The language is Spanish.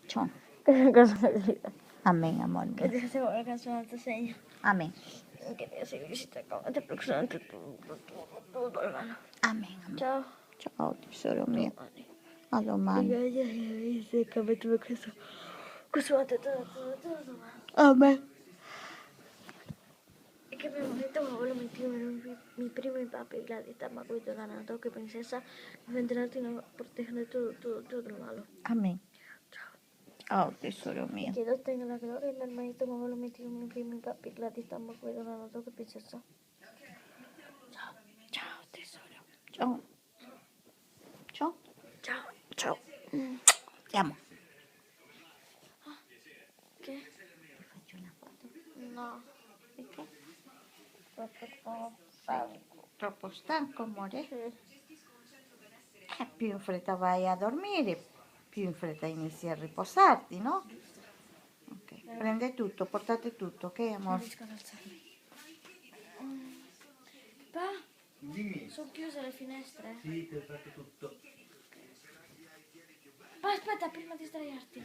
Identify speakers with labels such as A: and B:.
A: Ciao.
B: Cosa grida?
A: Amén, amor
B: Que
A: mío.
B: te hace buena canción a tu señor.
A: Amén.
B: Que te hace visita como te próxima todo, hermano.
A: Amén, amor.
B: Chao.
A: Chao, tesoro mío.
B: Ani.
A: A lo mano.
B: Ya dice que me tuve que eso. Cosmate todo.
A: Amén.
B: Es que mi momento mi abuelo metió mi primo y papi y Gladys están cuidando ganando que princesa vendrá y nos protegen de todo lo malo.
A: Amén. Chao, tesoro
B: Y
A: mío.
B: que Dios tenga la gloria y mi hermanito mi abuelo metió mi primo y papi y Gladys están cuidando ganando que princesa.
A: Chao, tesoro. Chao. Chao.
B: Chao.
A: Chao. Te amo.
B: ¿Qué?
A: Ti faccio una foto.
B: No.
A: Perché?
B: Troppo stanco.
A: Troppo stanco, amore?
B: Sì.
A: Più in fretta vai a dormire, più in fretta inizi a riposarti, no? Ok. Prende tutto, portate tutto, ok,
B: Non
A: amore?
B: riesco ad alzarmi. Pa?
C: Dimmi.
B: Sono chiuse le finestre?
C: Sì, ti ho fatto tutto.
B: Pa, aspetta, prima di sdraiarti.